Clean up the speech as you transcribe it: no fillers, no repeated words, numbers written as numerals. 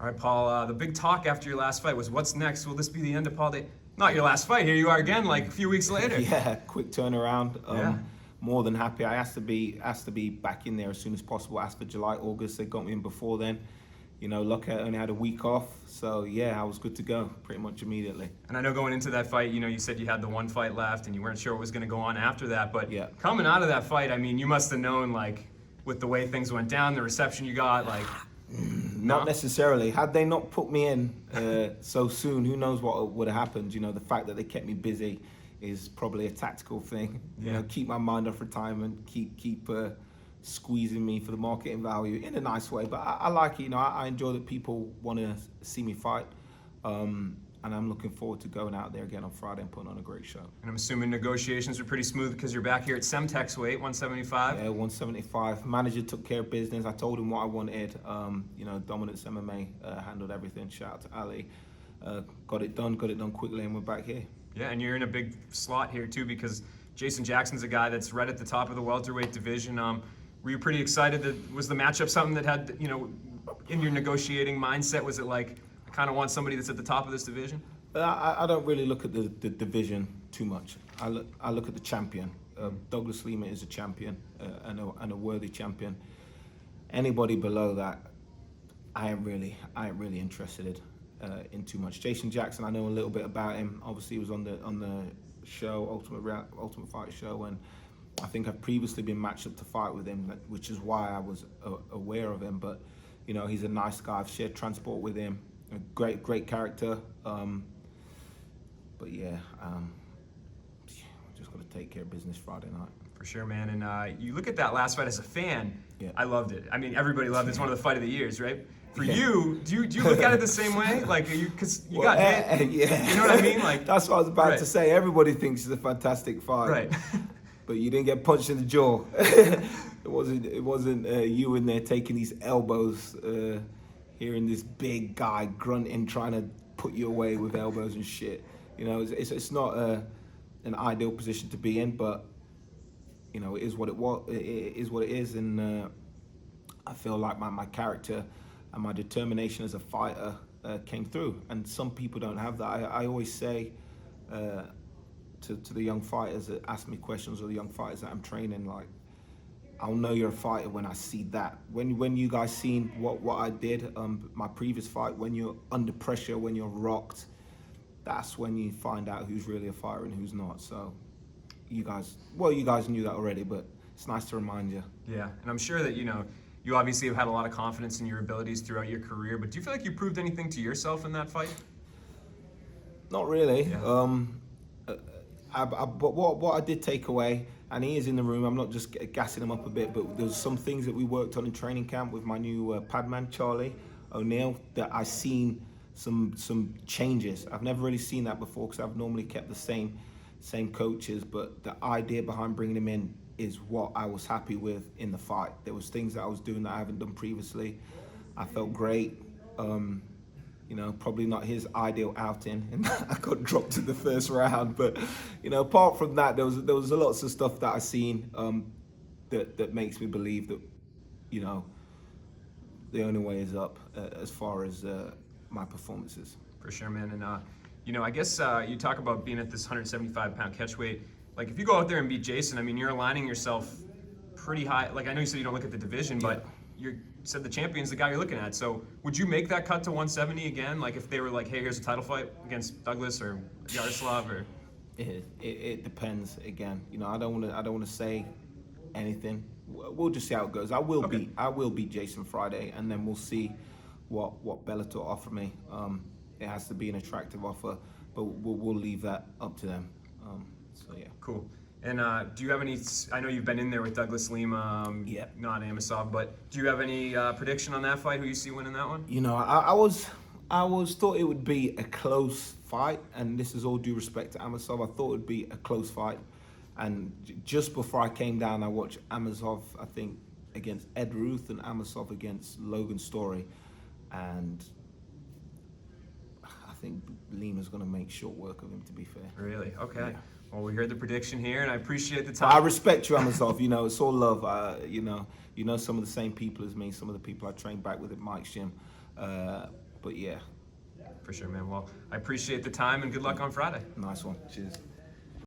All right, Paul, the big talk after your last fight was what's next? Will this be the end of Paul Daley? Not your last fight. Here you are again, like a few weeks later. Yeah, quick turnaround. Yeah. More than happy. I asked to be back in there as soon as possible. Asked for July, August. They got me in before then. You know, lucky I only had a week off. So yeah, I was good to go pretty much immediately. And I know going into that fight, you know, you said you had the one fight left and you weren't sure what was going to go on after that. But yeah, coming out of that fight, I mean, you must have known, like, with the way things went down, the reception you got, like... Not necessarily. Had they not put me in so soon, who knows what would have happened. You know, the fact that they kept me busy is probably a tactical thing. Yeah. You know, keep my mind off retirement, keep squeezing me for the marketing value in a nice way. But I like it. You know, I enjoy that people want to see me fight. And I'm looking forward to going out there again on Friday and putting on a great show. And I'm assuming negotiations are pretty smooth because you're back here at Semtex weight, 175. Yeah, 175. Manager took care of business. I told him what I wanted. You know, Dominance MMA handled everything. Shout out to Ali. Got it done quickly, and we're back here. Yeah, and you're in a big slot here too because Jason Jackson's a guy that's right at the top of the welterweight division. Were you pretty excited? Was the matchup something that had, you know, in your negotiating mindset? Was it like, I kind of want somebody that's at the top of this division? I don't really look at the division too much. I look at the champion. Douglas Lima is a champion and a worthy champion. Anybody below that, I ain't really interested in too much. Jason Jackson, I know a little bit about him. Obviously, he was on the show, Ultimate Fight show, and I think I've previously been matched up to fight with him, which is why I was aware of him. But you know, he's a nice guy. I've shared transport with him. A great character. But yeah, just got to take care of business Friday night. For sure, man. And you look at that last fight as a fan. Yeah. I loved it. I mean, everybody loved it. It's one of the fight of the years, right? For you, do you look at it the same way? Like, because you got hit. Yeah. You know what I mean? Like that's what I was about right. to say. Everybody thinks it's a fantastic fight. Right. But you didn't get punched in the jaw. It wasn't you in there taking these elbows, hearing this big guy grunting, trying to put you away with elbows and shit. You know, it's not an ideal position to be in, but you know, it is what it is, and I feel like my character and my determination as a fighter came through. And some people don't have that. I always say to the young fighters that ask me questions, or the young fighters that I'm training, like, I'll know you're a fighter when I see that. When you guys seen what I did, my previous fight, when you're under pressure, when you're rocked, that's when you find out who's really a fighter and who's not. So you guys knew that already, but it's nice to remind you. Yeah, and I'm sure that, you know, you obviously have had a lot of confidence in your abilities throughout your career, but do you feel like you proved anything to yourself in that fight? Not really. Yeah. But what I did take away, and he is in the room, I'm not just gassing him up a bit, but there's some things that we worked on in training camp with my new padman, Charlie O'Neill, that I seen some changes. I've never really seen that before because I've normally kept the same coaches, but the idea behind bringing him in is what I was happy with in the fight. There was things that I was doing that I haven't done previously. I felt great. You know, probably not his ideal outing, and I got dropped in the first round. But you know, apart from that, there was lots of stuff that I seen that makes me believe that, you know, the only way is up as far as my performances. For sure, man. And you know, I guess you talk about being at this 175-pound catch weight. Like, if you go out there and beat Jason, I mean, you're aligning yourself pretty high. Like, I know you said you don't look at the division, but you said the champion's the guy you're looking at. So would you make that cut to 170 again? Like, if they were like, hey, here's a title fight against Douglas or Yaroslav, or? It depends. Again, you know, I don't want to say anything. We'll just see how it goes. I will beat Jason Friday, and then we'll see what Bellator offer me. It has to be an attractive offer, but we'll leave that up to them. So yeah. Cool. And do you have any? I know you've been in there with Douglas Lima, not Amosov, but do you have any prediction on that fight? Who you see winning that one? You know, I was thought it would be a close fight, and this is all due respect to Amosov. I thought it would be a close fight, and just before I came down, I watched Amosov, I think, against Ed Ruth, and Amosov against Logan Story, and I think Lima's going to make short work of him, to be fair. Really? Okay. Yeah. Well, we heard the prediction here, and I appreciate the time. I respect you, Amosov. You know, it's all love. You know some of the same people as me, some of the people I trained back with at Mike's gym. But yeah, For sure, man. Well, I appreciate the time and good luck on Friday. nice one. Cheers.